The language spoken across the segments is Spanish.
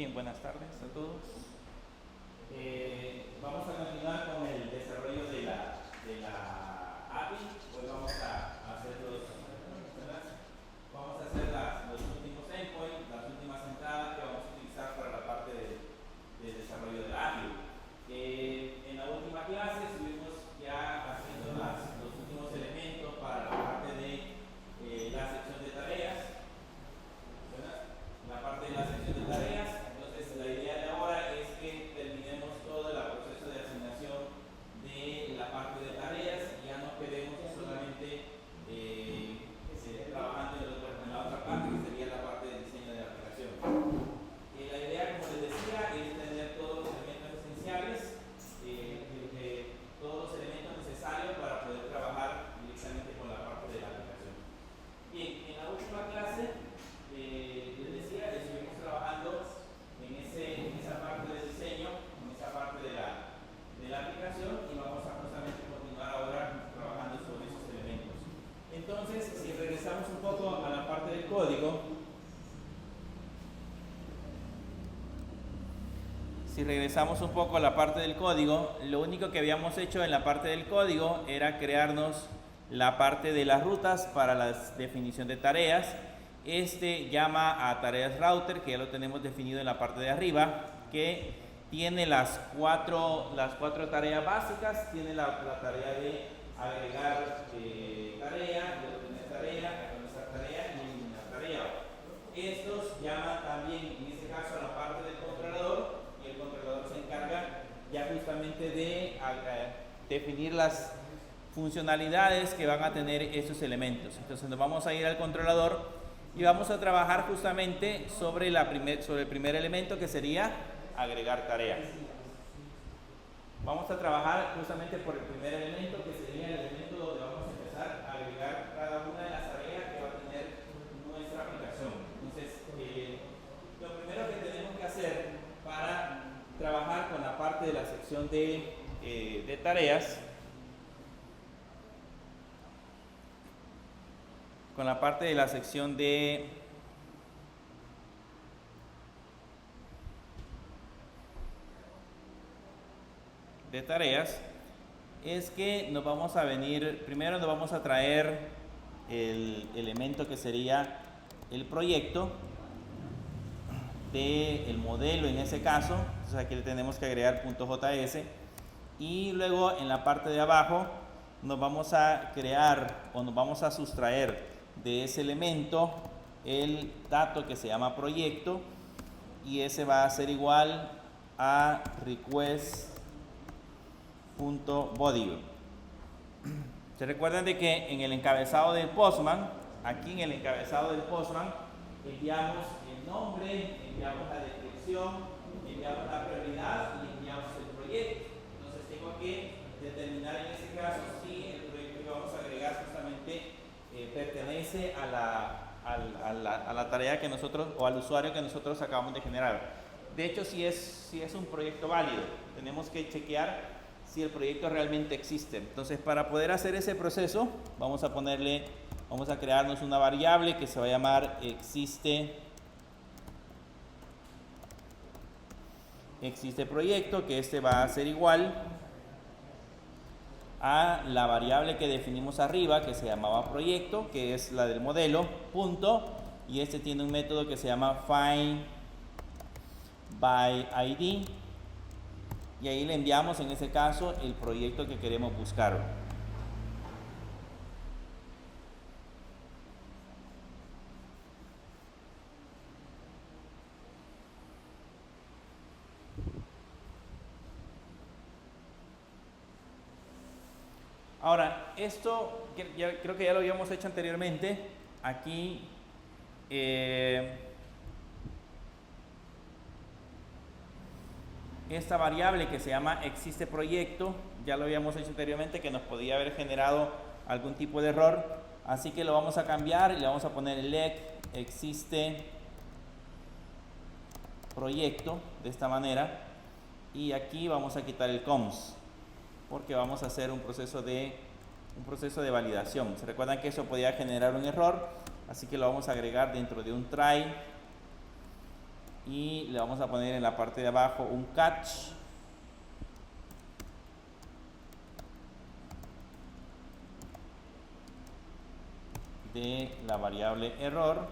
Bien, buenas tardes a todos. Vamos a continuar con el desarrollo de la API. Hoy vamos a hacer los últimos endpoints, las últimas entradas que vamos a utilizar para la parte del desarrollo de la API. En la última clase estuvimos ya haciendo los últimos elementos para la parte de la sección de tareas. La parte de la sección de tareas. Entonces, la idea de ahora es que terminemos todo el proceso de asignación de la parte de tareas y ya no quedemos solamente trabajando en la otra parte, que sería la parte de diseño de la aplicación. La idea, como les decía, es tener todos los elementos esenciales, todos los elementos necesarios para poder trabajar directamente con la parte de la aplicación. Bien, en la última clase les decía, estuvimos trabajando en esa parte de diseño, en esa parte de la aplicación, y vamos a justamente continuar ahora trabajando sobre esos elementos. Entonces, si regresamos un poco a la parte del código, lo único que habíamos hecho en la parte del código era crearnos la parte de las rutas para la definición de tareas. Llama a tareas router, que ya lo tenemos definido en la parte de arriba, que tiene las cuatro tareas básicas. Tiene la tarea de agregar tarea, de obtener tarea, actualizar tarea y eliminar tarea. Estos llaman también, en este caso, a la parte del controlador, y el controlador se encarga ya justamente de definir las funcionalidades que van a tener esos elementos. Entonces nos vamos a ir al controlador y vamos a trabajar justamente sobre el primer elemento, que sería agregar tareas. Vamos a trabajar justamente por el primer elemento, que sería el elemento donde vamos a empezar a agregar cada una de las tareas que va a tener nuestra aplicación. Entonces, lo primero que tenemos que hacer para trabajar con la parte de la sección de tareas, con la parte de la sección de tareas, es que nos vamos a venir, primero nos vamos a traer el elemento que sería el proyecto del modelo en ese caso. Entonces aquí le tenemos que agregar .js, y luego en la parte de abajo nos vamos a crear o nos vamos a sustraer de ese elemento el dato que se llama proyecto, y ese va a ser igual a request.body. Se recuerdan de que en el encabezado del Postman, aquí en el encabezado del Postman, enviamos el nombre, enviamos la descripción, enviamos la prioridad y enviamos el proyecto. Entonces tengo que determinar en ese caso si el proyecto que vamos a agregar justamente pertenece a la tarea que nosotros, o al usuario que nosotros acabamos de generar. De hecho, si es un proyecto válido, tenemos que chequear si el proyecto realmente existe. Entonces, para poder hacer ese proceso, vamos a crearnos una variable que se va a llamar existe proyecto, que va a ser igual a la variable que definimos arriba, que se llamaba proyecto, que es la del modelo, punto, y tiene un método que se llama find by ID, y ahí le enviamos en ese caso el proyecto que queremos buscar. Ahora, esto creo que ya lo habíamos hecho anteriormente. Aquí esta variable que se llama existe proyecto, ya lo habíamos hecho anteriormente, que nos podía haber generado algún tipo de error, así que lo vamos a cambiar y le vamos a poner el existe proyecto de esta manera, y aquí vamos a quitar el cons, porque vamos a hacer un proceso de validación. Se recuerdan que eso podía generar un error, así que lo vamos a agregar dentro de un try y le vamos a poner en la parte de abajo un catch de la variable error,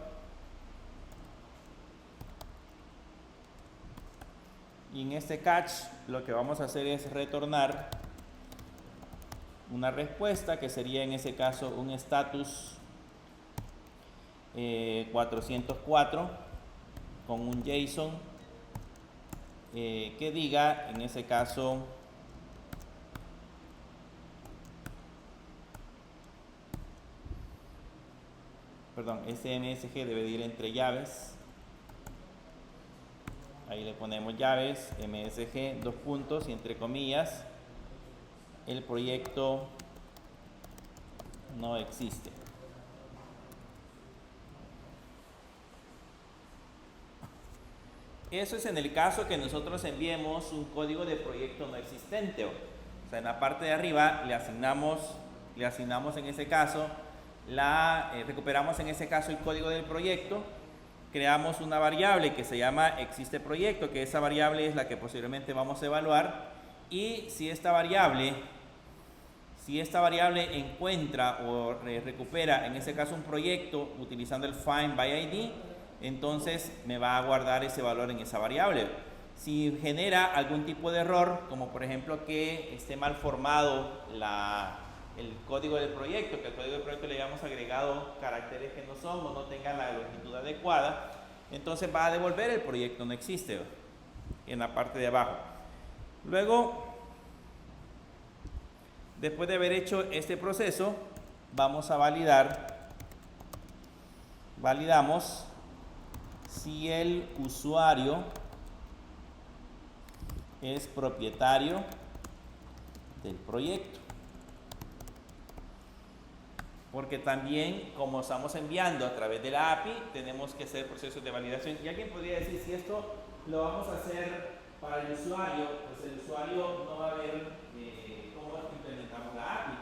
y en este catch lo que vamos a hacer es retornar una respuesta que sería en ese caso un status 404 con un JSON que diga en ese caso este MSG debe de ir entre llaves. Ahí le ponemos llaves, MSG, dos puntos y entre comillas, el proyecto no existe. Eso es en el caso que nosotros enviemos un código de proyecto no existente. O sea, en la parte de arriba le asignamos en ese caso, recuperamos en ese caso el código del proyecto, creamos una variable que se llama existe proyecto, que esa variable es la que posiblemente vamos a evaluar, y si esta variable encuentra o recupera en ese caso un proyecto utilizando el find by ID, entonces me va a guardar ese valor en esa variable. Si genera algún tipo de error, como por ejemplo que esté mal formado el código del proyecto, que al código del proyecto le hayamos agregado caracteres que no son o no tenga la longitud adecuada, entonces va a devolver el proyecto no existe en la parte de abajo. Luego, después de haber hecho este proceso, vamos a validamos si el usuario es propietario del proyecto. Porque también, como estamos enviando a través de la API, tenemos que hacer procesos de validación. Y alguien podría decir, si esto lo vamos a hacer para el usuario, pues el usuario no va a ver cómo es que implementamos la API.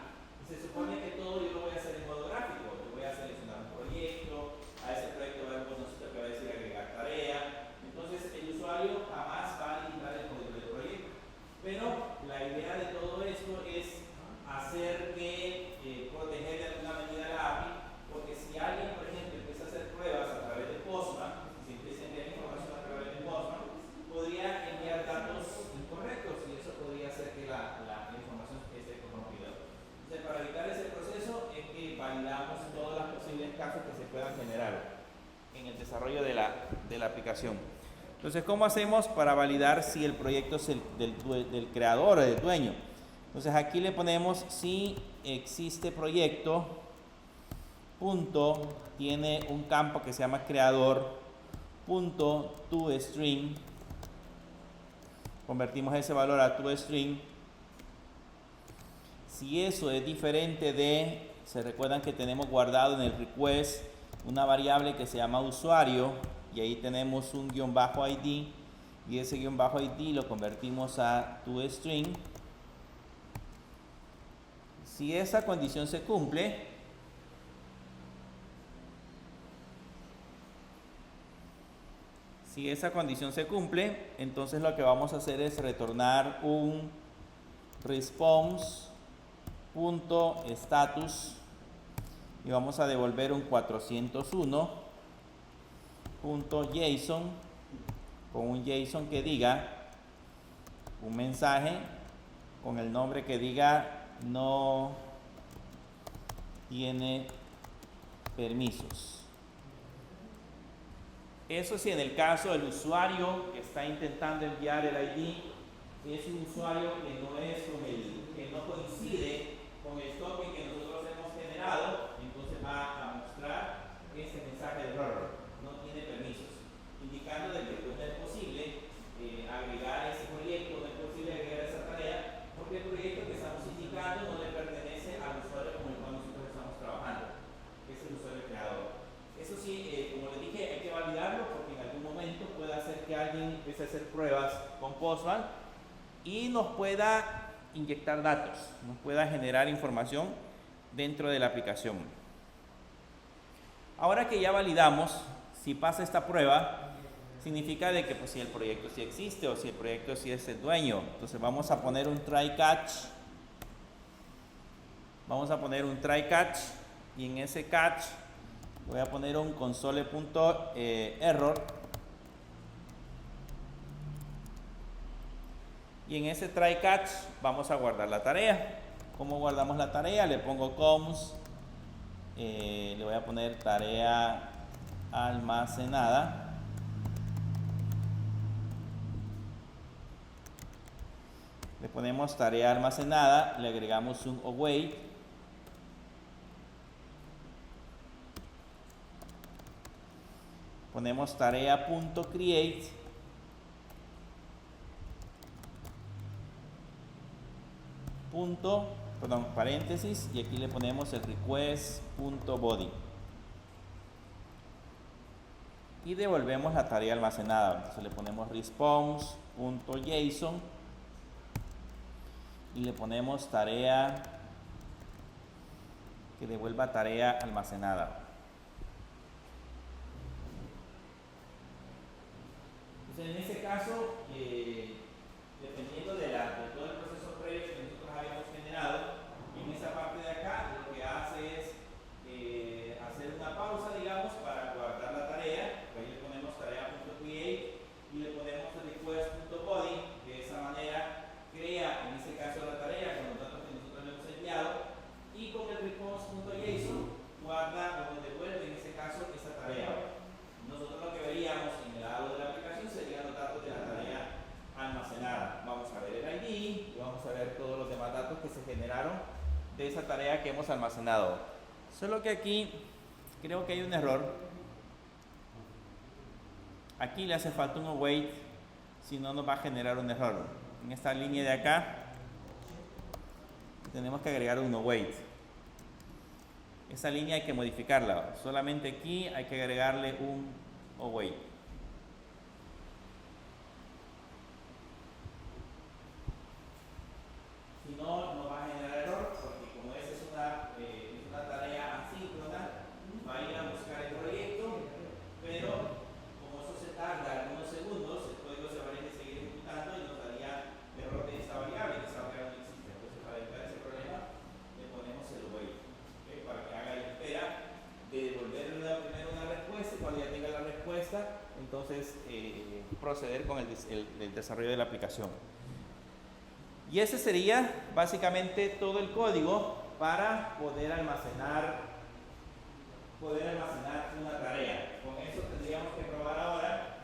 Se supone que todo yo lo voy a hacer en modo gráfico. Yo voy a seleccionar un proyecto, a ese proyecto va a haber un botoncito que va a decir agregar tarea. Entonces el usuario jamás va a editar el código del proyecto. Pero la idea de todo esto es hacer que proteger de alguna manera la API, porque si alguien, por ejemplo, empieza a hacer pruebas a través de Postman, si empieza a enviar información a través de Postman, podría enviar datos incorrectos y eso podría hacer que la información esté corrompida. Entonces, para evitar ese proceso es que validamos todos los posibles casos que se puedan generar en el desarrollo de la aplicación. Entonces, ¿cómo hacemos para validar si el proyecto es del creador o del dueño? Entonces aquí le ponemos si existe proyecto, punto, tiene un campo que se llama creador, punto, toString, convertimos ese valor a toString. Si eso es diferente se recuerdan que tenemos guardado en el request una variable que se llama usuario, y ahí tenemos un _id, y ese _id lo convertimos a toString. Si esa condición se cumple, entonces lo que vamos a hacer es retornar un response.status y vamos a devolver un 401.json con un JSON que diga un mensaje con el nombre que diga no tiene permisos. Eso sí, en el caso del usuario que está intentando enviar el ID es un usuario que no coincide con el token que nosotros hemos generado, entonces va a mostrar ese mensaje de error, no tiene permisos, indicando de que no es posible agregar ese proyecto, no es posible agregar esa tarea, porque el proyecto que estamos indicando no le pertenece al usuario con el cual nosotros estamos trabajando, que es el usuario creador. Eso sí, como les dije, hay que validarlo porque en algún momento puede hacer que alguien empiece a hacer pruebas con Postman y nos pueda inyectar datos, nos pueda generar información dentro de la aplicación. Ahora que ya validamos, si pasa esta prueba, significa de que pues, si el proyecto sí existe o si el proyecto sí es el dueño. Entonces vamos a poner un try catch. Vamos a poner un try catch y en ese catch voy a poner un console.error. Y en ese try catch vamos a guardar la tarea. ¿Cómo guardamos la tarea? Le pongo const, le voy a poner tarea almacenada. Le ponemos tarea almacenada, le agregamos un await. Ponemos tarea.create. Paréntesis, y aquí le ponemos el request.body y devolvemos la tarea almacenada. Entonces le ponemos response.json y le ponemos tarea que devuelva tarea almacenada. Entonces en ese caso, dependiendo de todo el proceso previo que nosotros habíamos generado, en esa parte de acá lo que hace es hacer una pausa, digamos, para guardar la tarea. Ahí le ponemos tarea.create y le ponemos request.body. De esa manera crea, en ese caso, la tarea con los datos que nosotros le hemos enviado, y con el response.json guarda o devuelve, en ese caso, esa tarea. Nosotros lo que veríamos en el lado de la aplicación serían los datos de la tarea almacenada. Vamos a ver el ID y vamos a ver todos los demás datos que se generaron de esa tarea que hemos almacenado. Solo que aquí creo que hay un error. Aquí le hace falta un await, si no nos va a generar un error. En esta línea de acá tenemos que agregar un await. Esa línea hay que modificarla. Solamente aquí hay que agregarle un await. Si no, nos va a generar error, porque como esa es una tarea asíncrona, va a ir a buscar el proyecto, pero como eso se tarda algunos segundos, el código se va a seguir ejecutando y nos daría error de esta variable, que esa variable no existe. Entonces, para evitar ese problema, le ponemos el await, ¿okay? Para que haga la espera de devolverle primero una respuesta, y cuando ya tenga la respuesta, entonces proceder con el desarrollo de la aplicación. Y ese sería básicamente todo el código para poder almacenar una tarea. Con eso tendríamos que probar ahora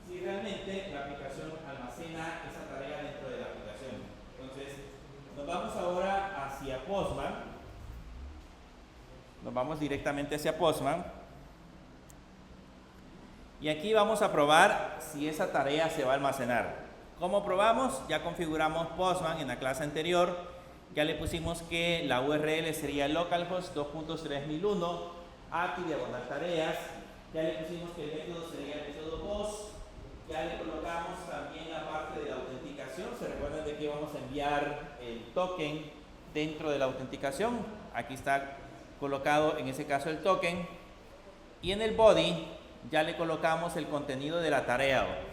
si realmente la aplicación almacena esa tarea dentro de la aplicación. Entonces, nos vamos ahora hacia Postman. Nos vamos directamente hacia Postman. Y aquí vamos a probar si esa tarea se va a almacenar. ¿Cómo probamos? Ya configuramos Postman en la clase anterior. Ya le pusimos que la URL sería localhost 2.3001 API/tareas. Ya le pusimos que el método sería el método post. Ya le colocamos también la parte de la autenticación. ¿Se recuerdan de que íbamos a enviar el token dentro de la autenticación? Aquí está colocado en ese caso el token. Y en el body ya le colocamos el contenido de la tarea.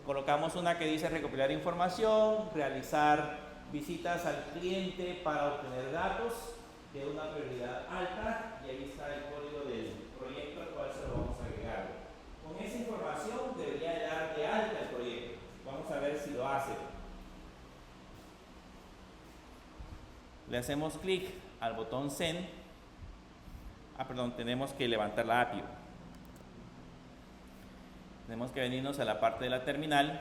Colocamos una que dice recopilar información, realizar visitas al cliente para obtener datos de una prioridad alta, y ahí está el código del proyecto al cual se lo vamos a agregar. Con esa información debería de dar de alta el proyecto. Vamos a ver si lo hace. Le hacemos clic al botón Send. Tenemos que levantar la API. Tenemos que venirnos a la parte de la terminal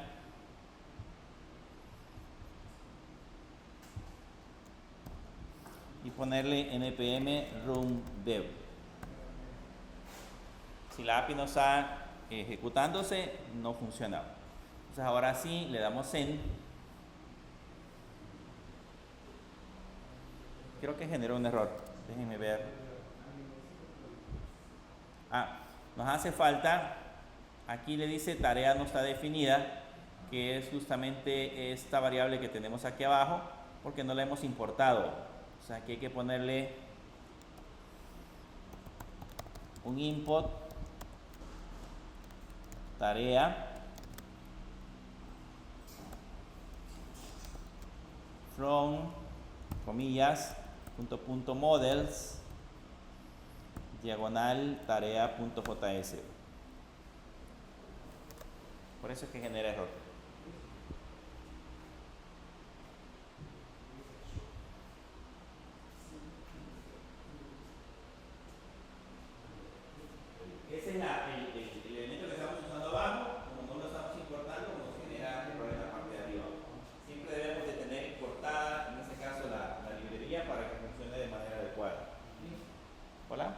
y ponerle npm run dev. Si la API no está ejecutándose, no funciona. Entonces ahora sí le damos send. Creo que generó un error. Déjenme ver. Nos hace falta. Aquí le dice tarea no está definida, que es justamente esta variable que tenemos aquí abajo, porque no la hemos importado. O sea, aquí hay que ponerle un input tarea from, comillas, punto models, diagonal tarea.js. Por eso es que genera error. Ese es el elemento que estamos usando abajo. Como no lo estamos importando, nos genera error en la parte de arriba. Siempre debemos de tener importada, en este caso, la librería para que funcione de manera adecuada. ¿Hola?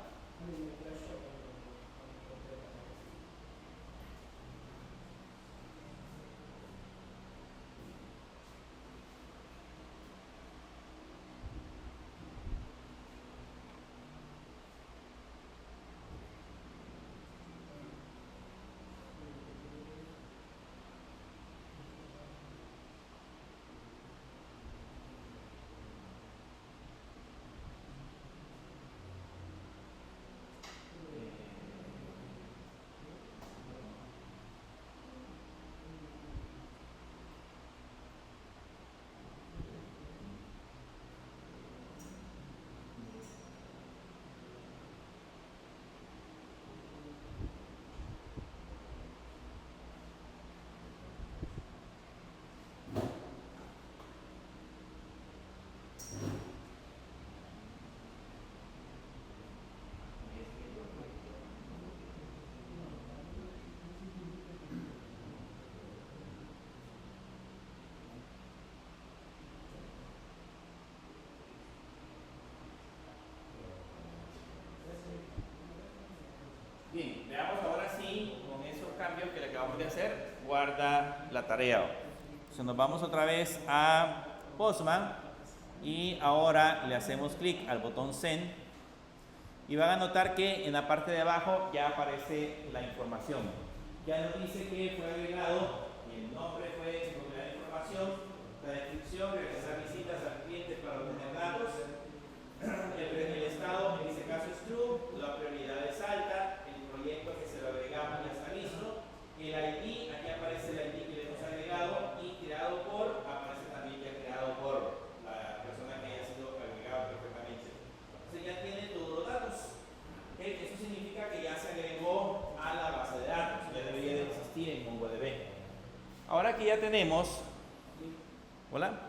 Bien, veamos ahora sí, con esos cambios que le acabamos de hacer, guarda la tarea. Entonces nos vamos otra vez a Postman y ahora le hacemos clic al botón Send y van a notar que en la parte de abajo ya aparece la información. Ya nos dice que fue agregado, el nombre fue propiedad de información, la descripción, realizar visitas al cliente para obtener datos, el estado en este caso es true, la prioridad es alta, el proyecto que se lo agregamos ya está listo, el ID, aquí aparece el ID que le hemos agregado y creado por, aparece también ya creado por la persona que haya sido agregado perfectamente. Entonces ya tiene todos los datos. Eso significa que ya se agregó a la base de datos, ya debería de existir en MongoDB. Ahora que ya tenemos, ¿hola?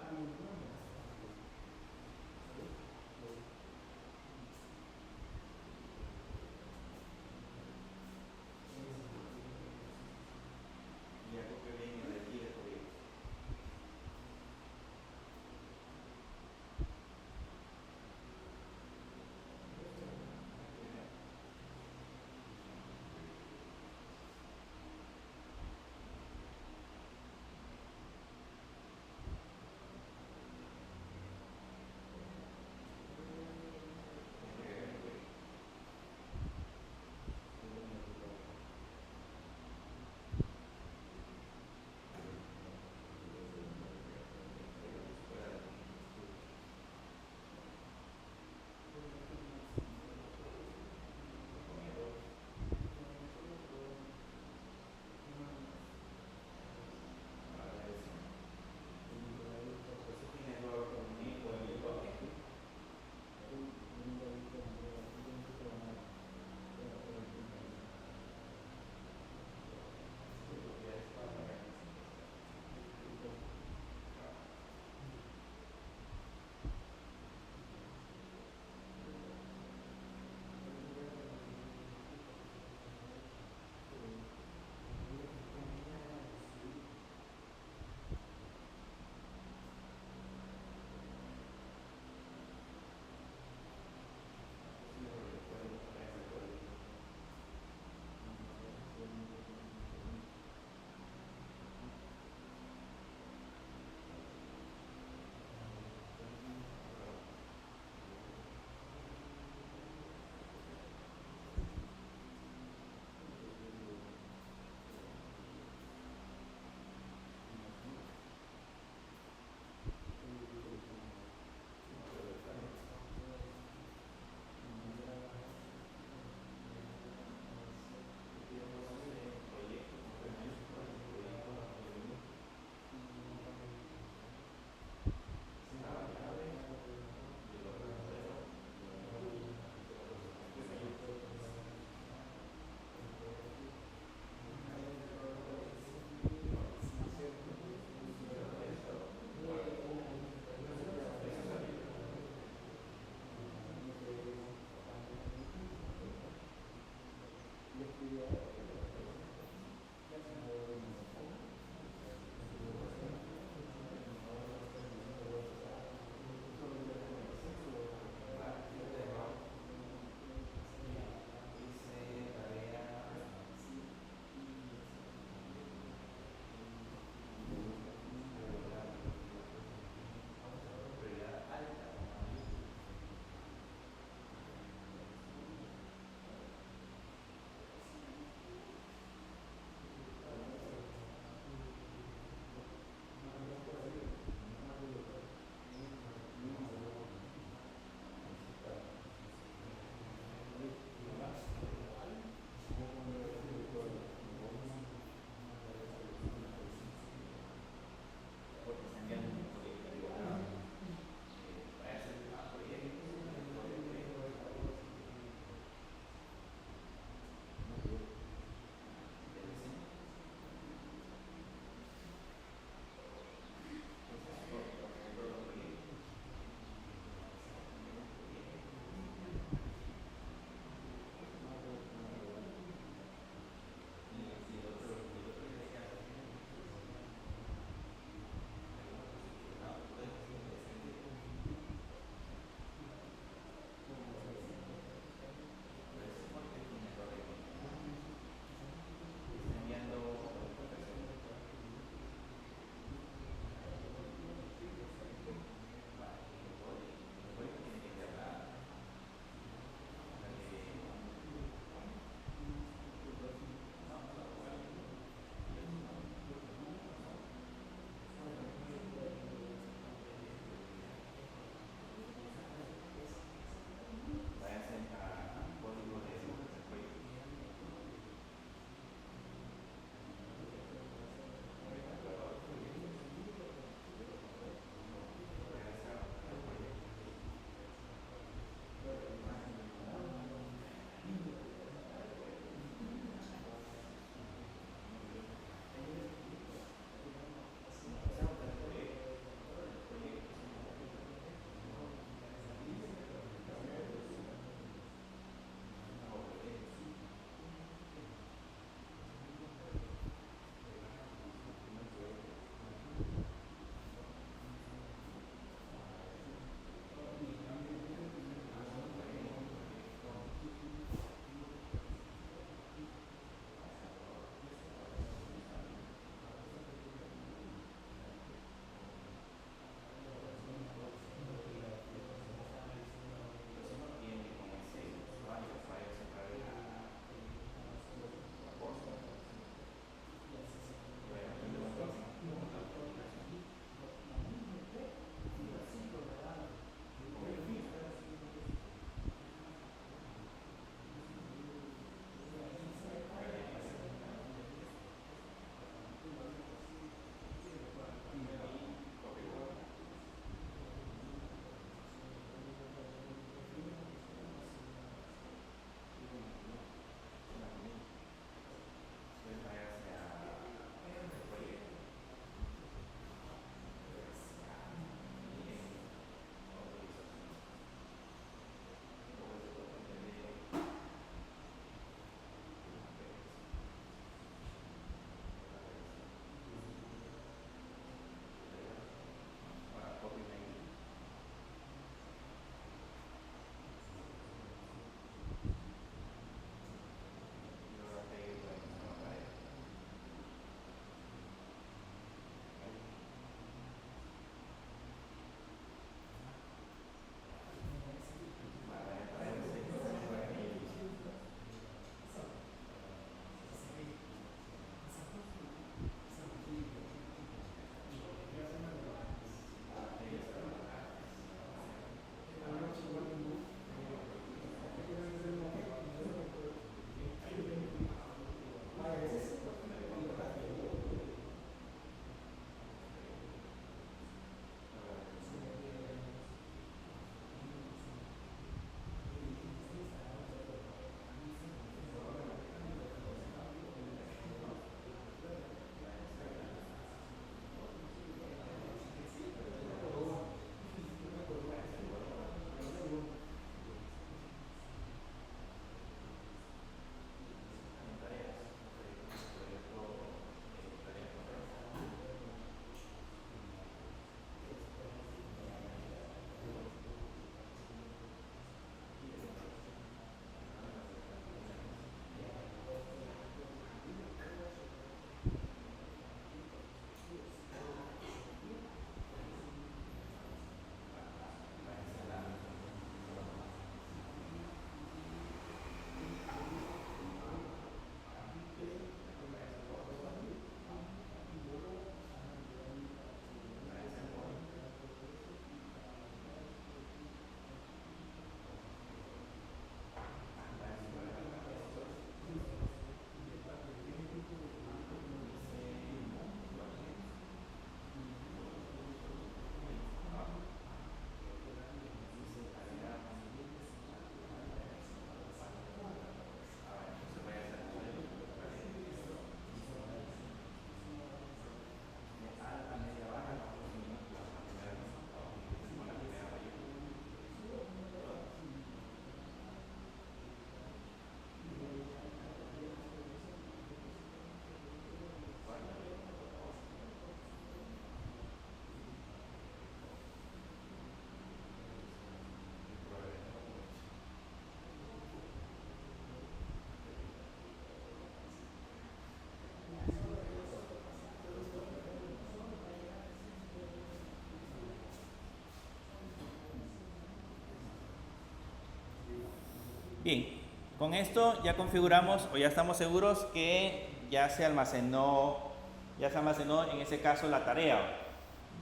Bien, con esto ya configuramos o ya estamos seguros que ya se almacenó en ese caso la tarea.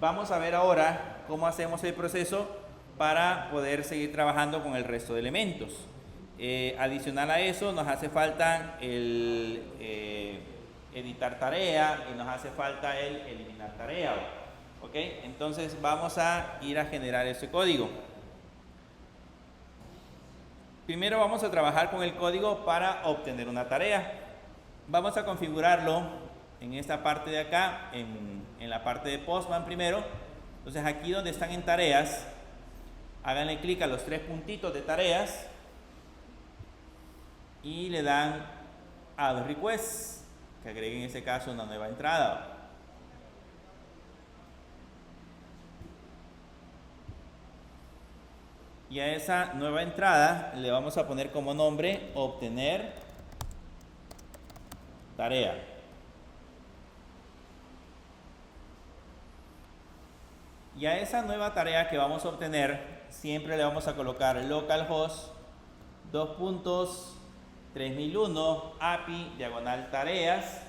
Vamos a ver ahora cómo hacemos el proceso para poder seguir trabajando con el resto de elementos. Adicional a eso nos hace falta el editar tarea y nos hace falta el eliminar tarea. ¿Ok? Entonces vamos a ir a generar ese código. Primero vamos a trabajar con el código para obtener una tarea. Vamos a configurarlo en esta parte de acá, en la parte de Postman primero. Entonces aquí donde están en tareas, háganle clic a los 3 puntitos de tareas y le dan Add Request, que agregue en ese caso una nueva entrada. Y a esa nueva entrada le vamos a poner como nombre obtener tarea. Y a esa nueva tarea que vamos a obtener siempre le vamos a colocar localhost 2.3001 API diagonal tareas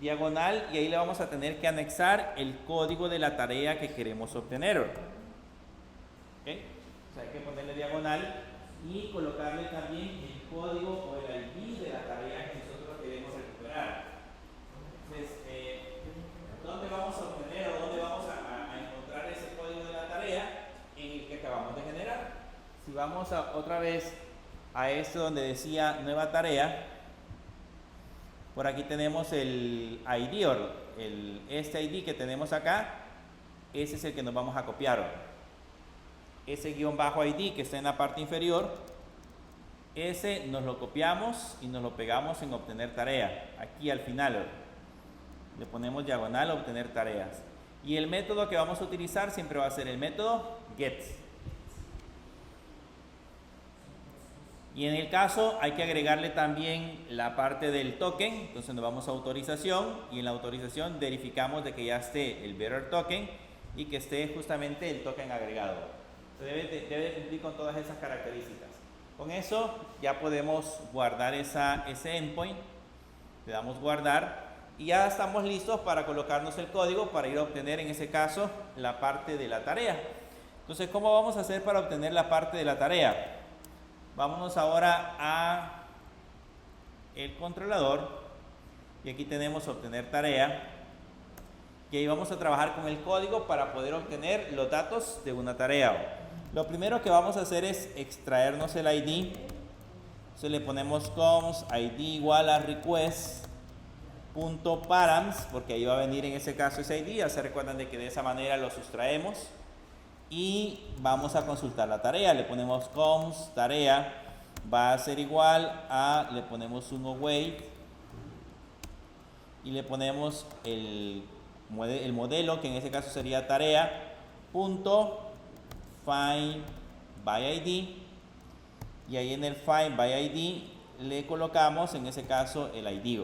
diagonal, y ahí le vamos a tener que anexar el código de la tarea que queremos obtener. ¿Okay? O sea, hay que ponerle diagonal y colocarle también el código o el ID de la tarea que nosotros queremos recuperar. Entonces, ¿dónde vamos a obtener o dónde vamos a encontrar ese código de la tarea? En el que acabamos de generar. Si vamos otra vez a esto donde decía nueva tarea, por aquí tenemos el ID, este ID que tenemos acá, ese es el que nos vamos a copiar. Ese guión bajo ID que está en la parte inferior, ese nos lo copiamos y nos lo pegamos en obtener tarea. Aquí al final le ponemos diagonal obtener tareas. Y el método que vamos a utilizar siempre va a ser el método get. Y en el caso hay que agregarle también la parte del token. Entonces nos vamos a autorización y en la autorización verificamos de que ya esté el bearer token y que esté justamente el token agregado. Debe cumplir con todas esas características. Con eso ya podemos guardar ese endpoint. Le damos guardar y ya estamos listos para colocarnos el código para ir a obtener en ese caso la parte de la tarea. Entonces, ¿cómo vamos a hacer para obtener la parte de la tarea? Vámonos ahora a el controlador y aquí tenemos obtener tarea y ahí vamos a trabajar con el código para poder obtener los datos de una tarea. Lo primero que vamos a hacer es extraernos el ID. Entonces le ponemos const id igual a request.params, porque ahí va a venir en ese caso ese ID. Ya se recuerdan de que de esa manera lo sustraemos. Y vamos a consultar la tarea. Le ponemos const tarea va a ser igual a, le ponemos un await y le ponemos el modelo, que en ese caso sería tarea punto find by ID, y ahí en el find by ID le colocamos en ese caso el ID.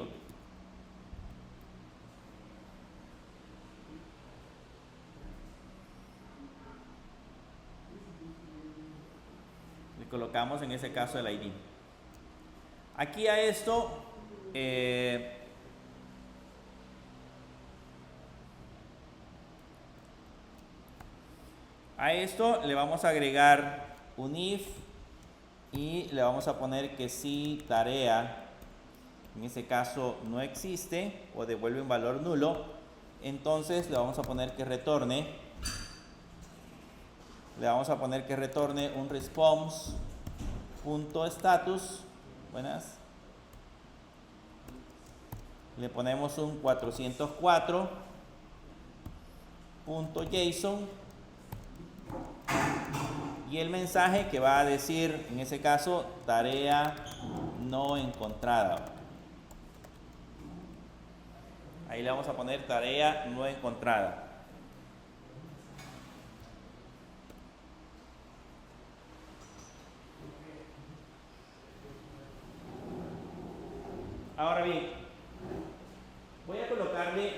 Le colocamos en ese caso el ID. Aquí a esto le vamos a agregar un if y le vamos a poner que si tarea en ese caso no existe o devuelve un valor nulo, entonces le vamos a poner que retorne un response.status. Buenas. Le ponemos un 404.json y el mensaje que va a decir en ese caso tarea no encontrada. Ahí le vamos a poner tarea no encontrada. Ahora bien, voy a colocarle,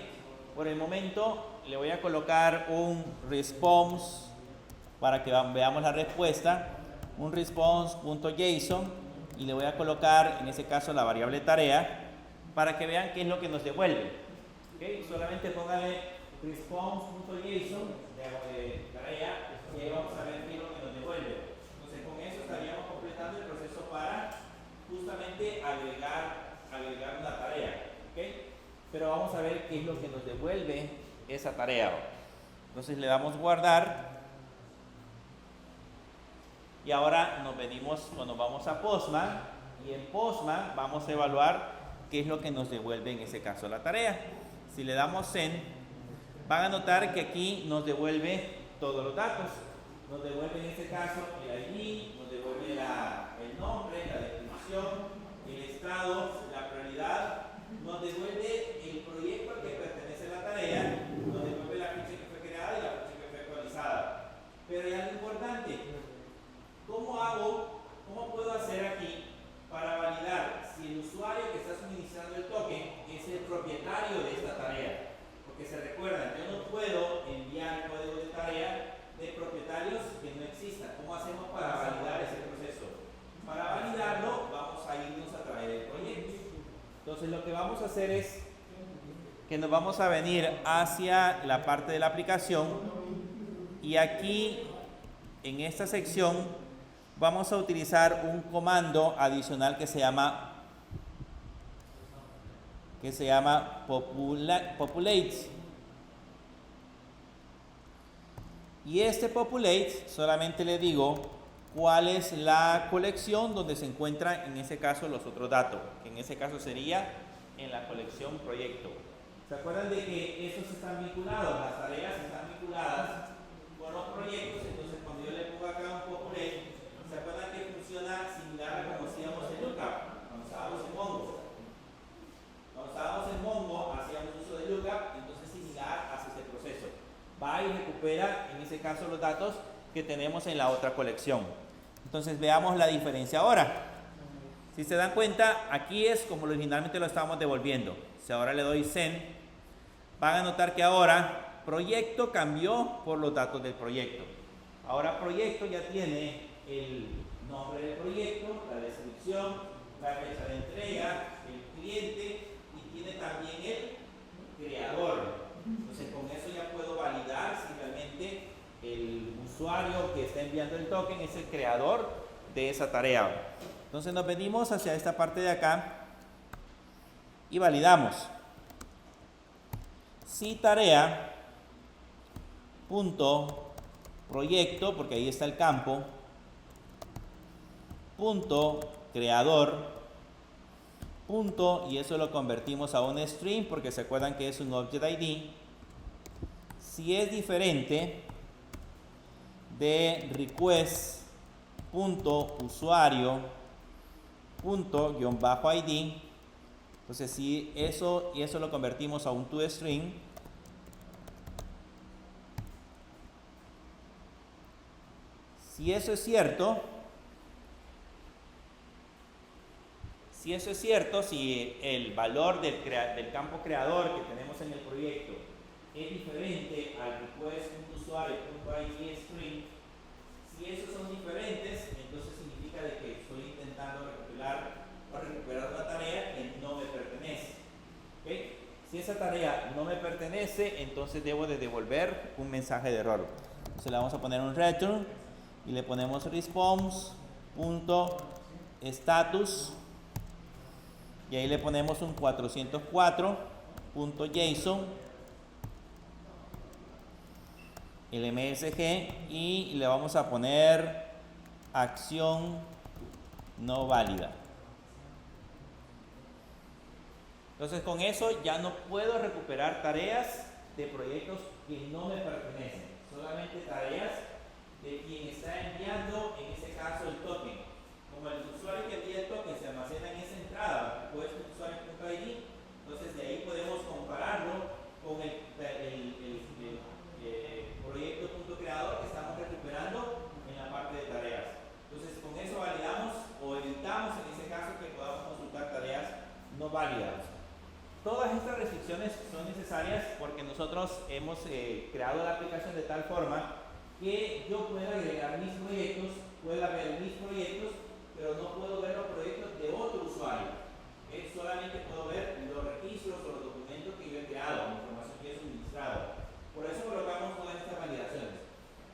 por el momento, le voy a colocar un response para que veamos la respuesta, un response.json, y le voy a colocar en ese caso la variable tarea para que vean qué es lo que nos devuelve. ¿Okay? Solamente póngale response.json de tarea y ahí vamos a ver qué es lo que nos devuelve. Entonces con eso estaríamos completando el proceso para justamente agregar una tarea. ¿Okay? Pero vamos a ver qué es lo que nos devuelve esa tarea. Entonces le damos guardar. Y ahora nos vamos a Postman y en Postman vamos a evaluar qué es lo que nos devuelve en ese caso la tarea. Si le damos Send, van a notar que aquí nos devuelve todos los datos. Nos devuelve en este caso el ID, nos devuelve el nombre, la descripción, el estado, la prioridad, nos devuelve el proyecto al que pertenece la tarea, nos devuelve la ficha que fue creada y la ficha que fue actualizada. Pero hay algo importante. ¿Cómo puedo hacer aquí para validar si el usuario que está suministrando el token es el propietario de esta tarea? Porque se recuerdan, yo no puedo enviar código de tarea de propietarios que no existan. ¿Cómo hacemos para validar ese proceso? Para validarlo vamos a irnos a través del proyecto. Entonces lo que vamos a hacer es que nos vamos a venir hacia la parte de la aplicación y aquí en esta sección vamos a utilizar un comando adicional que se llama populate. Y este populate solamente le digo cuál es la colección donde se encuentran en ese caso los otros datos, que en ese caso sería en la colección proyecto. ¿Se acuerdan de que esos están vinculados? Las tareas están vinculadas con los proyectos. Entonces cuando yo le pongo acá un populate, ¿se acuerdan que funciona similar a como hacíamos en Lookup? Cuando estábamos en Mongo. Cuando estábamos en Mongo hacíamos uso de Lookup, entonces similar hace ese proceso. Va y recupera en ese caso los datos que tenemos en la otra colección. Entonces veamos la diferencia ahora. Si se dan cuenta, aquí es como originalmente lo estábamos devolviendo. Si ahora le doy Send, van a notar que ahora proyecto cambió por los datos del proyecto. Ahora proyecto ya tiene el nombre del proyecto, la descripción, la fecha de entrega, el cliente y tiene también el creador. Entonces con eso ya puedo validar si realmente el usuario que está enviando el token es el creador de esa tarea. Entonces nos venimos hacia esta parte de acá y validamos. Si tarea punto proyecto, porque ahí está el campo, punto creador, punto, y eso lo convertimos a un string porque se acuerdan que es un object ID. Si es diferente de request punto usuario punto guión bajo ID, entonces si eso lo convertimos a un toString. Si eso es cierto, si el valor del campo creador que tenemos en el proyecto es diferente al request.usuario.id string, si esos son diferentes, entonces significa de que estoy intentando recuperar una tarea que no me pertenece. ¿Okay? Si esa tarea no me pertenece, entonces debo de devolver un mensaje de error. Entonces le vamos a poner un return y le ponemos response.status y ahí le ponemos un 404.json, el MSG, y le vamos a poner acción no válida. Entonces con eso ya no puedo recuperar tareas de proyectos que no me pertenecen, solamente tareas de quien está enviando en ese caso el token. Como el usuario que envía el token se almacena en esa entrada, pues usuario.id, entonces de ahí podemos compararlo con el proyecto.creador que estamos recuperando en la parte de tareas. Entonces con eso validamos o evitamos en ese caso que podamos consultar tareas no válidas. Todas estas restricciones son necesarias porque nosotros hemos creado la aplicación de tal forma que yo pueda agregar mis proyectos, pueda ver mis proyectos, pero no puedo ver los proyectos de otro usuario. Solamente puedo ver los registros o los documentos que yo he creado, la información que he suministrado. Por eso colocamos todas estas validaciones.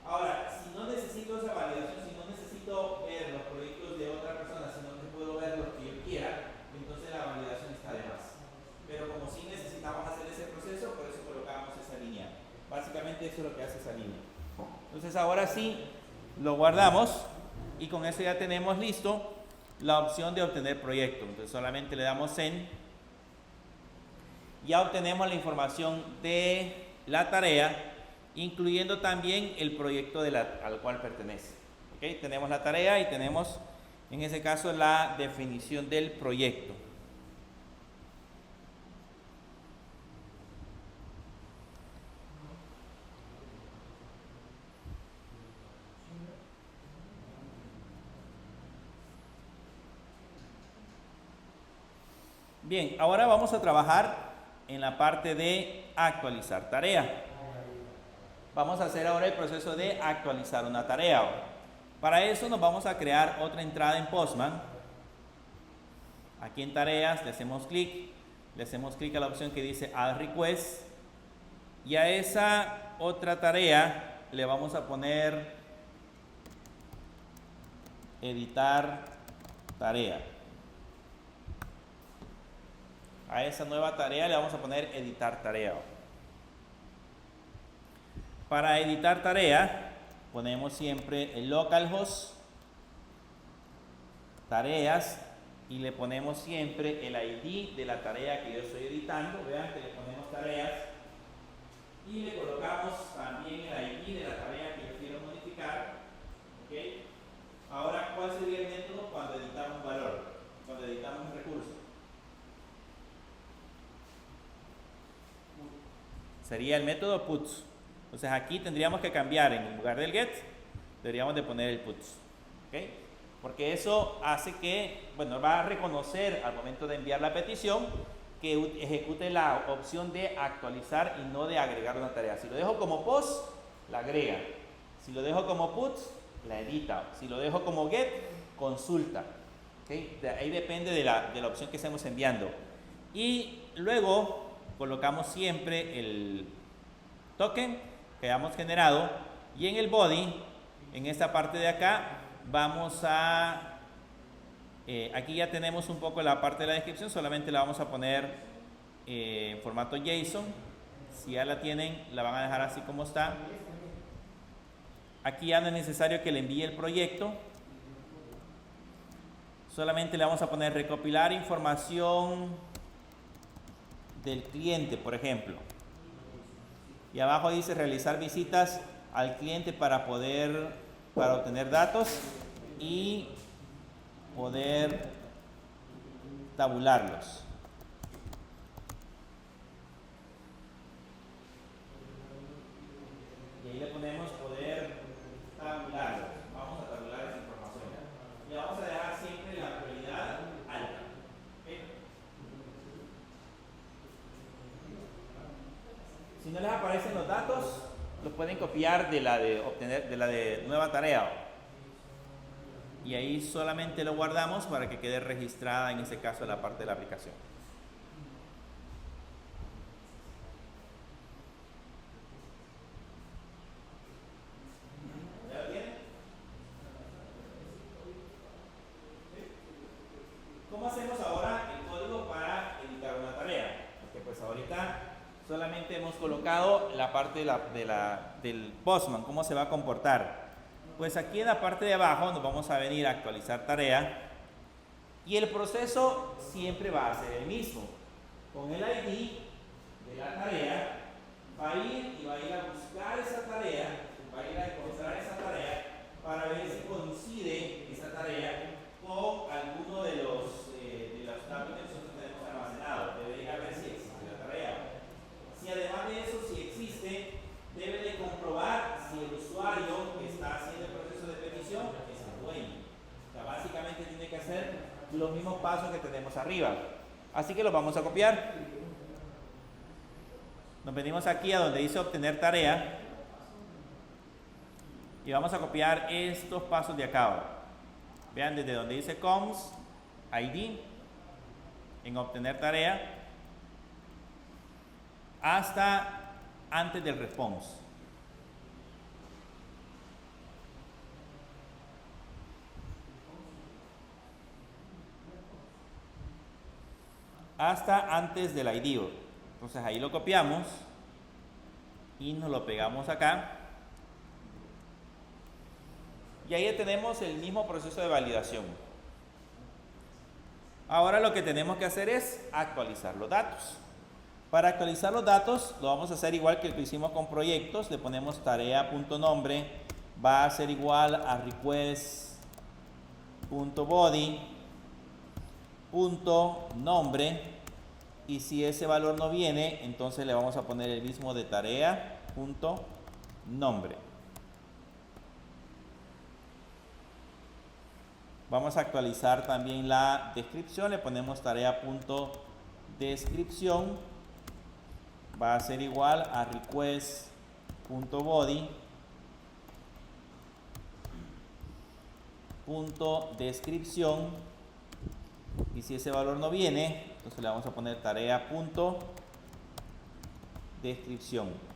Ahora, si no necesito esa validación, si no necesito ver los proyectos de otra persona, sino que puedo ver los que yo quiera, entonces la validación está de más. Pero como sí necesitamos hacer ese proceso, por eso colocamos esa línea. Básicamente eso es lo que hace esa línea. Entonces ahora sí lo guardamos y con eso ya tenemos listo la opción de obtener proyecto. Entonces solamente le damos Send. Ya obtenemos la información de la tarea, incluyendo también el proyecto al cual pertenece. ¿Okay? Tenemos la tarea y tenemos en ese caso la definición del proyecto. Bien, ahora vamos a trabajar en la parte de actualizar tarea. Vamos a hacer ahora el proceso de actualizar una tarea. Para eso nos vamos a crear otra entrada en Postman. Aquí en tareas le hacemos clic a la opción que dice Add Request y a esa otra tarea le vamos a poner editar tarea. A esa nueva tarea le vamos a poner editar tarea. Para editar tarea ponemos siempre el localhost, tareas, y le ponemos siempre el ID de la tarea que yo estoy editando. Vean que le ponemos tareas y le colocamos también el ID de la tarea que yo quiero modificar. ¿Okay? Ahora, ¿cuál sería el método cuando editamos un valor? Cuando editamos un recurso. Sería el método puts. Entonces aquí tendríamos que cambiar, en lugar del get, deberíamos de poner el puts. ¿Okay? Porque eso hace que, bueno, va a reconocer al momento de enviar la petición que ejecute la opción de actualizar y no de agregar una tarea. Si lo dejo como post, la agrega. Si lo dejo como puts, la edita. Si lo dejo como get, consulta. ¿Okay? De ahí depende de la opción que estemos enviando. Y luego colocamos siempre el token que hayamos generado y en el body, en esta parte de acá, vamos a aquí ya tenemos un poco la parte de la descripción, solamente la vamos a poner en formato JSON. Si ya la tienen, la van a dejar así como está. Aquí ya no es necesario que le envíe el proyecto, solamente le vamos a poner recopilar información del cliente, por ejemplo, y abajo dice realizar visitas al cliente para obtener datos y poder tabularlos. Y ahí le ponemos poder tabularlos. Vamos a tabular esa información. Y vamos a dejar siempre la prioridad alta. ¿Okay? Si no les aparecen los datos, los pueden copiar de la de nueva tarea. Y ahí solamente lo guardamos para que quede registrada en este caso la parte de la aplicación. ¿Ya lo tienen? ¿Cómo hacemos ahora el código para editar una tarea? Porque pues ahorita solamente hemos colocado la parte del Postman, cómo se va a comportar. Pues aquí en la parte de abajo nos vamos a venir a actualizar tarea y el proceso siempre va a ser el mismo. Con el ID de la tarea va a ir y va a ir a buscar esa tarea, va a ir a encontrar esa tarea para ver si coincide esa tarea con alguno de los datos que nosotros tenemos almacenados. Debe ir a ver si existe la tarea. Si además de eso, si existe, debe de comprobar si el usuario que está haciendo el proceso de petición es el dueño. O sea, básicamente tiene que hacer los mismos pasos que tenemos arriba. Así que los vamos a copiar. Nos venimos aquí a donde dice obtener tarea y vamos a copiar estos pasos de acá. Vean desde donde dice coms, ID, en obtener tarea, hasta antes del response. Hasta antes del ID. Entonces ahí lo copiamos y nos lo pegamos acá. Y ahí tenemos el mismo proceso de validación. Ahora lo que tenemos que hacer es actualizar los datos. Para actualizar los datos lo vamos a hacer igual que lo hicimos con proyectos. Le ponemos tarea.nombre, va a ser igual a request.body.nombre, y si ese valor no viene, entonces le vamos a poner el mismo de tarea.nombre. Vamos a actualizar también la descripción, le ponemos tarea.descripción, va a ser igual a request.body.descripción, y si ese valor no viene, entonces le vamos a poner tarea.descripción.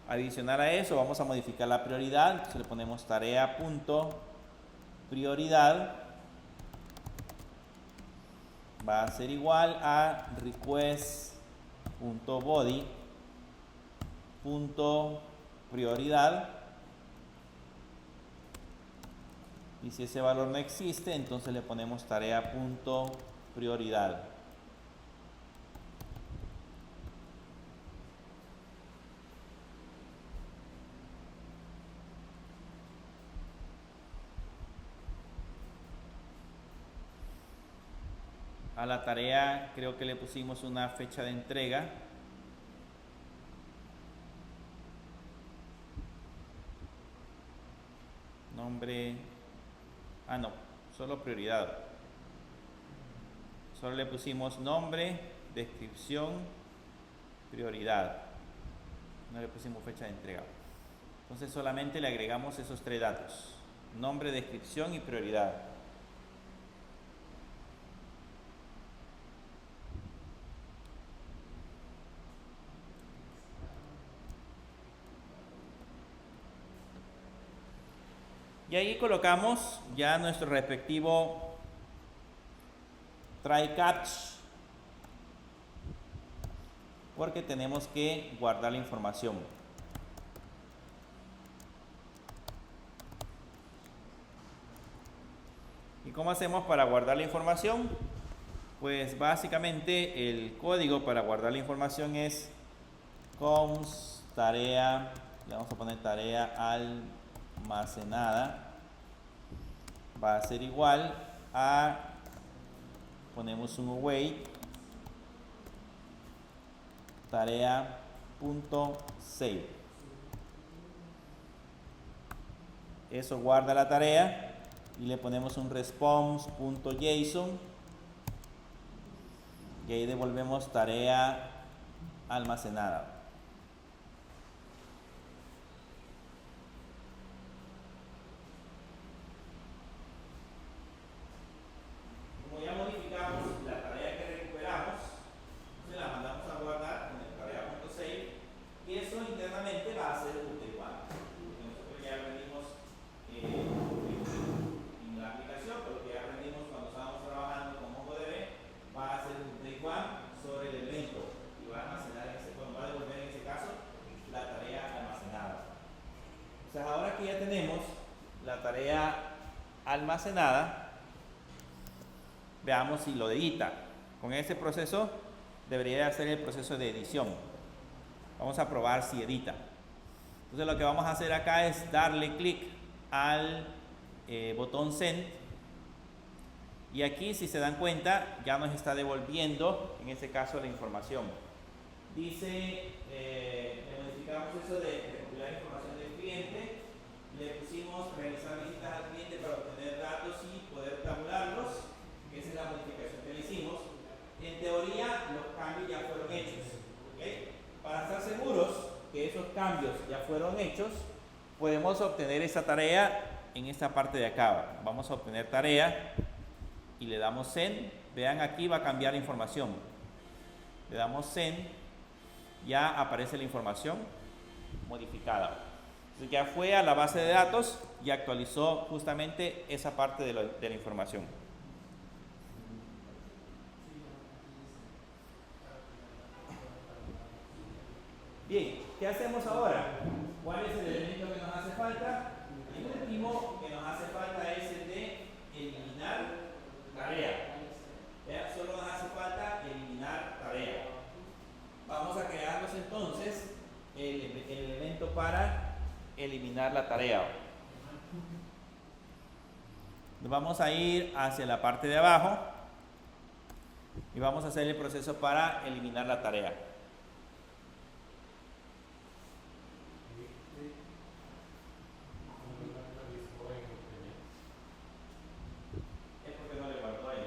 Adicional a eso, vamos a modificar la prioridad, entonces le ponemos tarea.prioridad, va a ser igual a request.body.prioridad, y si ese valor no existe, entonces le ponemos tarea.prioridad. A la tarea creo que le pusimos una fecha de entrega. Nombre. No, solo prioridad. Solo le pusimos nombre, descripción, prioridad. No le pusimos fecha de entrega. Entonces solamente le agregamos esos tres datos: nombre, descripción y prioridad. Y ahí colocamos ya nuestro respectivo try catch, porque tenemos que guardar la información. ¿Y cómo hacemos para guardar la información? Pues básicamente el código para guardar la información es const tarea, le vamos a poner tarea almacenada, va a ser igual a, ponemos un await, tarea.save. Eso guarda la tarea, y le ponemos un response.json, y ahí devolvemos tarea almacenada. Ahora que ya tenemos la tarea almacenada, veamos si lo edita. Con ese proceso debería hacer el proceso de edición. Vamos a probar si edita. Entonces lo que vamos a hacer acá es darle clic al botón send, y aquí, si se dan cuenta, ya nos está devolviendo en este caso la información. Dice, le modificamos eso de recopilar información del cliente, le pusimos realizar visitas al cliente para obtener datos y poder tabularlos, que esa es la modificación que le hicimos. En teoría los cambios ya fueron hechos, ¿okay? Para estar seguros que esos cambios ya fueron hechos, podemos obtener esa tarea en esta parte de acá. Vamos a obtener tarea y le damos Send. Vean, aquí va a cambiar la información. Le damos Send, ya aparece la información modificada. Entonces ya fue a la base de datos y actualizó justamente esa parte de la información. Bien, ¿qué hacemos ahora? ¿Cuál es el elemento que nos hace falta? El último que nos hace falta es el de eliminar tarea. ¿Ya? Solo nos hace falta eliminar tarea. Vamos a crearnos entonces el elemento para eliminar la tarea. Nos vamos a ir hacia la parte de abajo y vamos a hacer el proceso para eliminar la tarea. Es porque no le guardó ahí.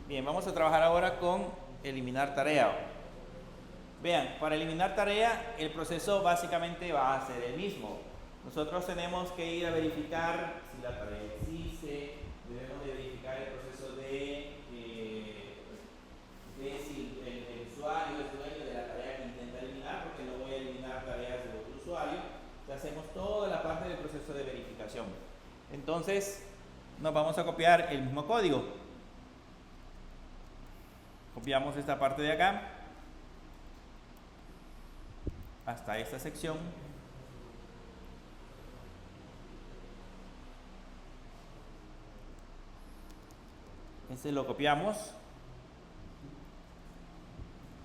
Bien, vamos a trabajar ahora con eliminar tarea. Vean, para eliminar tarea, el proceso básicamente va a ser el mismo. Nosotros tenemos que ir a verificar si la tarea existe, debemos de verificar el proceso de si el usuario es dueño de la tarea que intenta eliminar, porque no voy a eliminar tareas de otro usuario. Entonces hacemos toda la parte del proceso de verificación. Entonces, nos vamos a copiar el mismo código. Copiamos esta parte de acá hasta esta sección. Este lo copiamos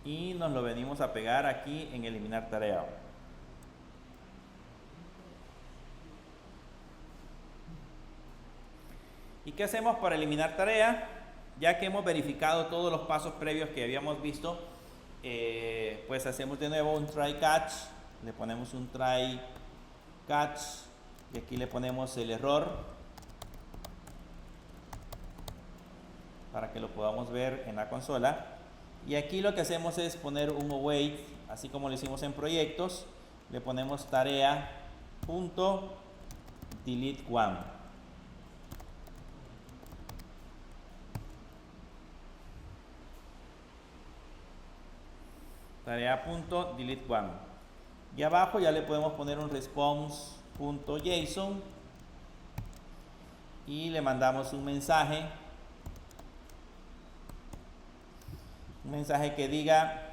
y nos lo venimos a pegar aquí en eliminar tarea. ¿Y qué hacemos para eliminar tarea? Ya que hemos verificado todos los pasos previos que habíamos visto, pues hacemos de nuevo un try catch, le ponemos un try catch y aquí le ponemos el error para que lo podamos ver en la consola. Y aquí lo que hacemos es poner un await, así como lo hicimos en proyectos, le ponemos tarea.delete1. Tarea.delete1. Y abajo ya le podemos poner un response.json y le mandamos un mensaje que diga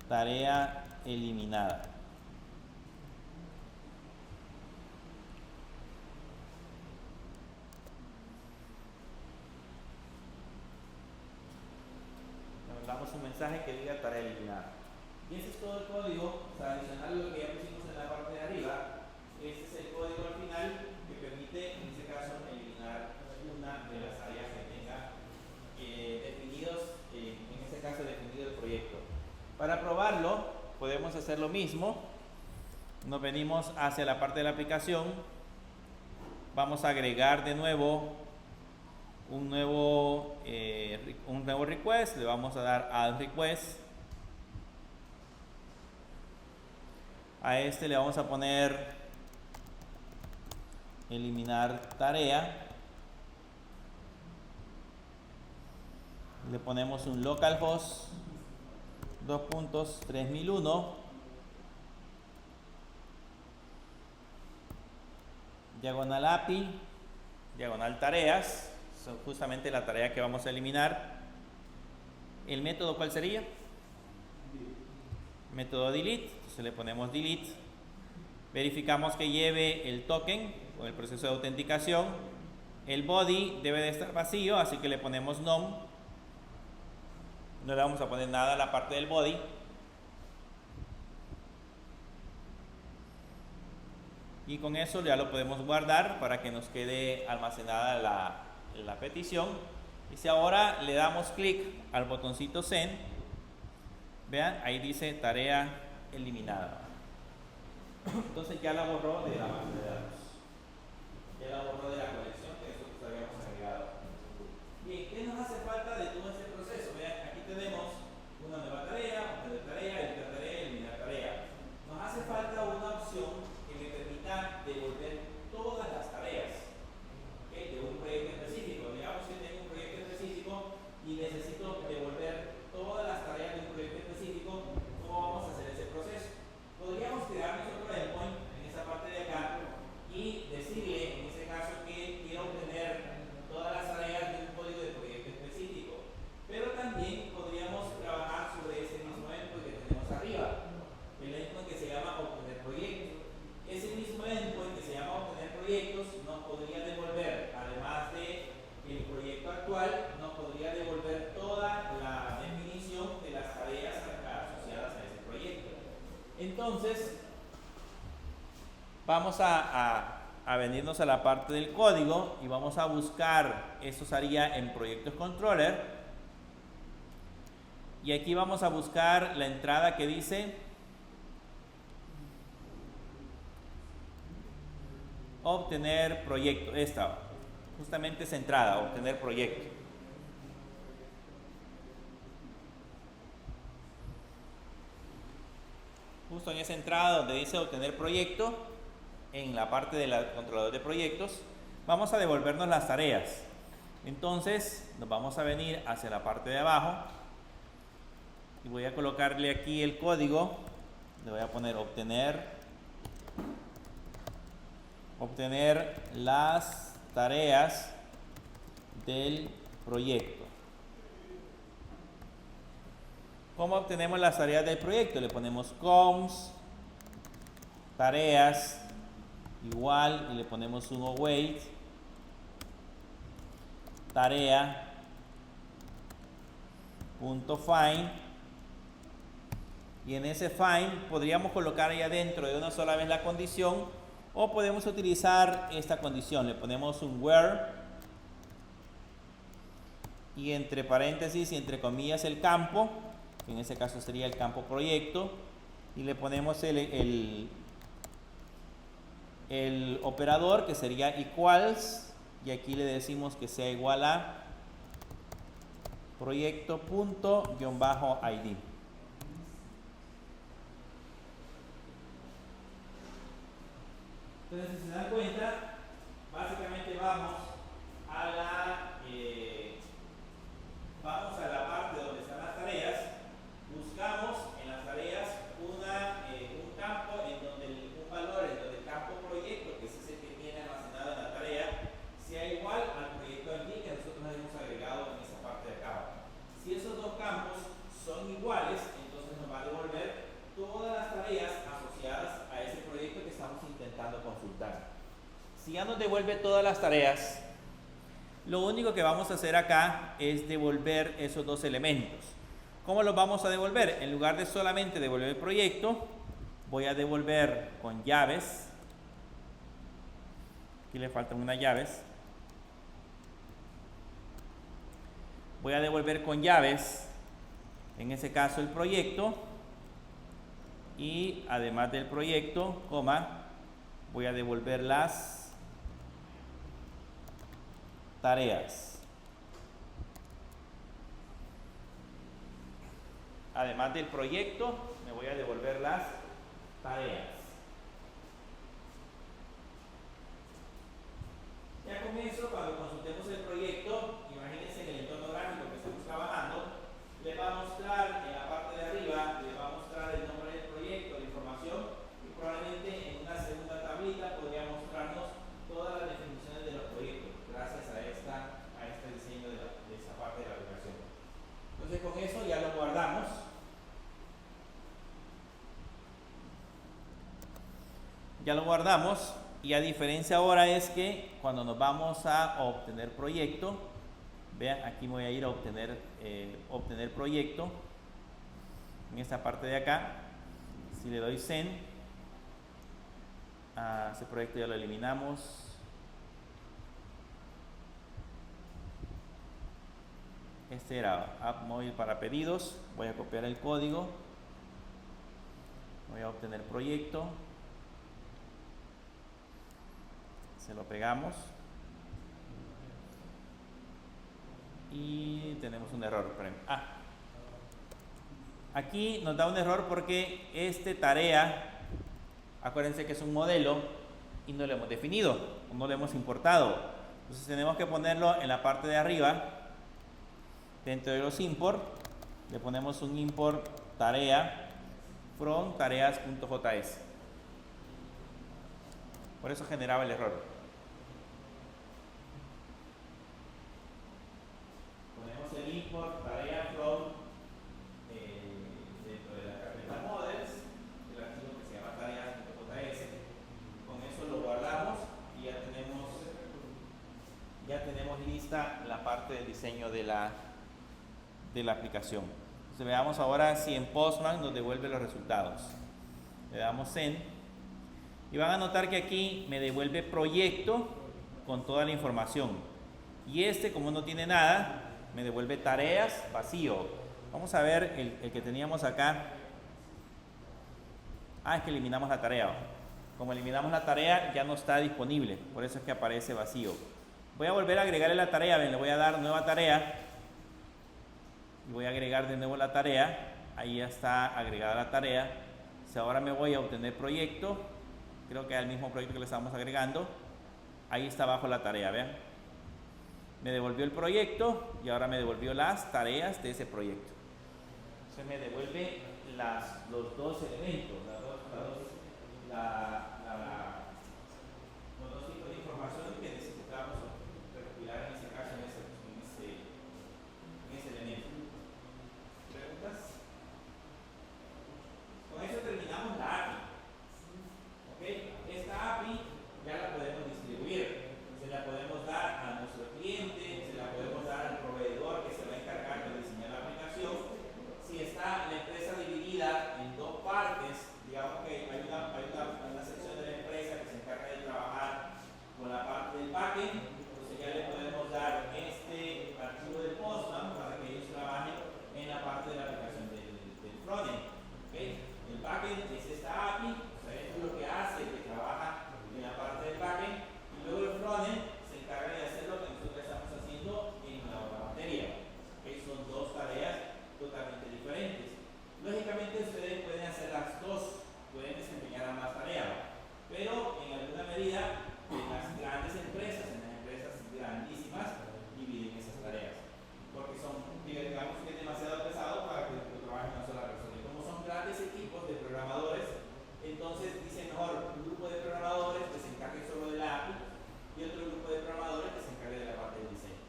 tarea eliminada. Mandamos un mensaje que diga tarea eliminada. Y ese es todo el código. O sea, adicional a lo que ya pusimos en la parte de arriba, este es el código al final que permite, en este caso, eliminar una de las áreas que tenga definidos, en este caso definido el proyecto. Para probarlo, podemos hacer lo mismo. Nos venimos hacia la parte de la aplicación. Vamos a agregar de nuevo un nuevo request. Le vamos a dar add request. A este le vamos a poner eliminar tarea. Le ponemos un localhost 2.3001 diagonal API diagonal tareas. Son justamente la tarea que vamos a eliminar. El método, ¿cuál sería? Método delete. Entonces le ponemos delete. Verificamos que lleve el token o el proceso de autenticación. El body debe de estar vacío, así que le ponemos none. No le vamos a poner nada a la parte del body. Y con eso ya lo podemos guardar para que nos quede almacenada la petición. Y si ahora le damos clic al botoncito send, vean, ahí dice tarea eliminada. Entonces ya la borró de la base de datos. Ya la borró de la colección que nosotros habíamos agregado. Bien, ¿qué nos hace falta de todo este proceso? Vean, aquí tenemos una nueva tarea, obtener tarea, editar tarea, eliminar tarea. Nos hace falta una opción que me permita devolver todas las tareas, ¿okay?, de un proyecto específico. Digamos que tengo un proyecto específico y necesito devolver todas las tareas de un proyecto específico. ¿Cómo vamos a hacer ese proceso? Podríamos crear nuestro endpoint en esa parte de acá y decirle, en este caso, que quiero obtener todas las tareas de un código de proyecto específico. Pero también podríamos trabajar sobre ese mismo endpoint que tenemos arriba, el endpoint que se llama obtener proyectos. Ese mismo endpoint que se llama obtener proyectos nos podría devolver, además de el proyecto actual, nos podría devolver toda la definición de las tareas asociadas a ese proyecto. Entonces, vamos a venirnos a la parte del código y vamos a buscar, esto sería en proyectos controller, y aquí vamos a buscar la entrada que dice obtener proyecto. Esta, justamente esa entrada, obtener proyecto. justo en esa entrada donde dice obtener proyecto, en la parte del controlador de proyectos, vamos a devolvernos las tareas. Entonces nos vamos a venir hacia la parte de abajo y voy a colocarle aquí el código. Le voy a poner obtener las tareas del proyecto. ¿Cómo obtenemos las tareas del proyecto? Le ponemos const tareas igual y le ponemos un await tarea punto find, y en ese find podríamos colocar ahí adentro de una sola vez la condición, o podemos utilizar esta condición. Le ponemos un where y entre paréntesis y entre comillas el campo, que en ese caso sería el campo proyecto, y le ponemos el operador que sería equals, y aquí le decimos que sea igual a proyecto.id. Entonces, si se dan cuenta, básicamente vamos a la parte donde están las tareas, buscamos en las tareas un campo en donde un valor en donde el campo proyecto, que ese es el que tiene almacenado en la tarea, sea igual al proyecto ID que nosotros hemos agregado en esa parte de acá. Si esos dos campos son iguales, entonces nos va a devolver todas las tareas asociadas a ese proyecto que estamos intentando consultar. Si ya nos devuelve todas las tareas, lo único que vamos a hacer acá es devolver esos dos elementos. ¿Cómo los vamos a devolver? En lugar de solamente devolver el proyecto, voy a devolver con llaves. Aquí le faltan unas llaves. Voy a devolver con llaves, en ese caso el proyecto, y además del proyecto, coma, voy a devolver las tareas. Además del proyecto, me voy a devolver las tareas. Ya con eso, cuando consultemos el proyecto, imagínense en el entorno gráfico que estamos trabajando, le va a mostrar en la parte de arriba, le va a mostrar el nombre del proyecto, la información, y probablemente en una segunda tablita podría mostrarnos todas las definiciones de los proyectos, gracias a este diseño de esa parte de la aplicación. Entonces con eso ya lo guardamos. Ya lo guardamos, y a diferencia ahora es que cuando nos vamos a obtener proyecto, vean, aquí voy a ir a obtener proyecto, en esta parte de acá. Si le doy send, ese proyecto ya lo eliminamos. Este era app móvil para pedidos. Voy a copiar el código, voy a obtener proyecto, se lo pegamos y tenemos un error. Aquí nos da un error porque tarea, acuérdense que es un modelo y no lo hemos definido, no lo hemos importado. Entonces tenemos que ponerlo en la parte de arriba, dentro de los import, le ponemos un import tarea from tareas.js. Por eso generaba el error. Ponemos el import tarea from dentro de la carpeta models, el archivo que se llama tareas.js. Con eso lo guardamos y ya tenemos lista la parte del diseño de la aplicación. Entonces veamos ahora si en Postman nos devuelve los resultados. Le damos send y van a notar que aquí me devuelve proyecto con toda la información, y como no tiene nada, me devuelve tareas vacío. Vamos a ver el que teníamos acá. Es que eliminamos la tarea. Como eliminamos la tarea, ya no está disponible, por eso es que aparece vacío. Voy a volver a agregarle la tarea. Le voy a dar nueva tarea y voy a agregar de nuevo la tarea. Ahí ya está agregada la tarea. Si ahora me voy a obtener proyecto, creo que es el mismo proyecto que le estamos agregando. Ahí está abajo la tarea, vean. Me devolvió el proyecto y ahora me devolvió las tareas de ese proyecto. Se me devuelve los dos elementos, los dos tipos de información que necesitamos recopilar en este caso, en ese elemento. ¿Preguntas? Con eso terminamos la API. ¿Ok? Esta API ya la podemos distribuir. Se la podemos dar a nuestro cliente, se la podemos dar al proveedor que se va a encargar de diseñar la aplicación. Si está la empresa dividida en dos partes, digamos que hay una sección de la empresa que se encarga de trabajar con la parte del backend, entonces ya le podemos dar este archivo de Postman para que ellos trabajen en la parte de la aplicación del frontend. ¿Okay? El backend es esta API, o sea, esto es lo que hace, que trabaja en la parte del backend, y luego el frontend se encarga de hacer lo que nosotros estamos haciendo en la otra materia. ¿Okay? Son dos tareas totalmente diferentes. Lógicamente ustedes pueden hacer las dos, pueden desempeñar ambas tareas, pero en alguna medida en las grandes empresas, en las empresas grandísimas, dividen esas tareas, porque son, digamos que es demasiado pesado para que lo trabaje una sola persona. Y como son grandes equipos de programadores, entonces dicen mejor un grupo de programadores que se encargue solo de la API y otro grupo de programadores que se encargue de la parte del diseño.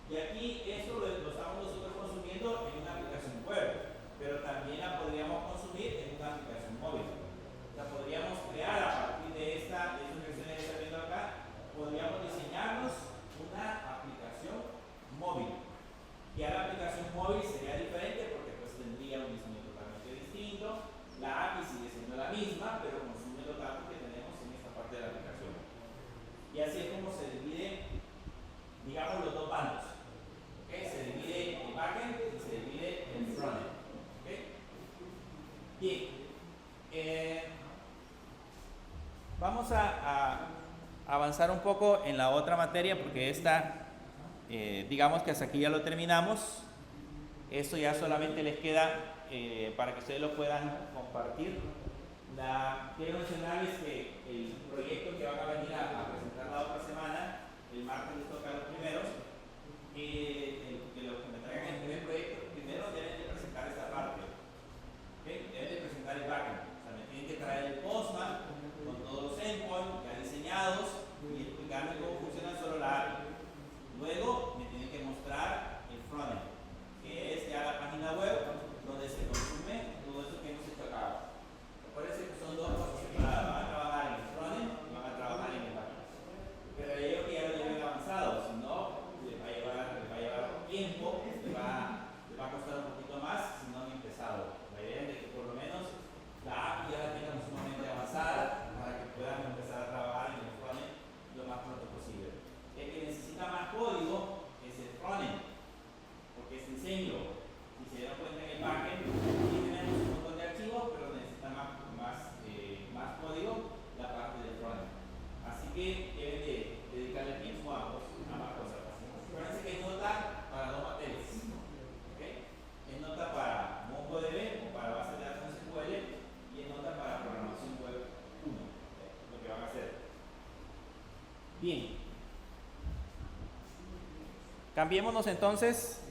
Y aquí eso lo estamos nosotros consumiendo en una aplicación web, pero también la podríamos consumir en una aplicación móvil. La podríamos crear a partir de estas versiones que está viendo acá, podríamos diseñarnos una aplicación móvil. Y a la aplicación móvil sería diferente porque pues tendría un diseño totalmente distinto. La API sigue siendo la misma, pero consume los datos que tenemos en esta parte de la aplicación. Y así es como se divide, digamos, los dos bandos. ¿Okay? Se divide el backend y se divide el frontend. ¿Okay? Bien. Vamos a avanzar un poco en la otra materia porque esta, digamos que hasta aquí ya lo terminamos. Esto ya solamente les queda para que ustedes lo puedan compartir. Quiero mencionarles que el proyecto que van a venir a presentar la otra semana, el martes les toca a los primeros, que los que me traigan el primer proyecto, primero deben de presentar esta parte. ¿Okay? Deben de presentar el backend. O sea, me tienen que traer el Postman con todos los endpoints ya diseñados y explicarme cómo funciona solo la API. Luego me tienen que mostrar el frontend, que es ya la página web donde se consume todo eso que hemos hecho acá. Acuérdense que son dos cosas separadas. Van a trabajar en el frontend y van a trabajar en el backend. Pero ellos que ya lo lleven avanzado, si no, les va a llevar tiempo, les va a costar un poquito más, si no han empezado. La idea es de que por lo menos la API ya la tengan sumamente avanzada para que puedan empezar a trabajar en el frontend lo más pronto posible. El que necesita más código es el frontend, porque es diseño. Si se dieron cuenta en el backend, aquí tenemos un montón de archivos, pero necesita más código la parte del frontend. Así que deben de dedicarle tiempo a ambas cosas. Acuérdense que es nota para dos materias. ¿Okay? Es nota para MongoDB o para base de datos SQL y es nota para programación web 1. ¿Okay? Lo que van a hacer. Bien. Cambiémonos entonces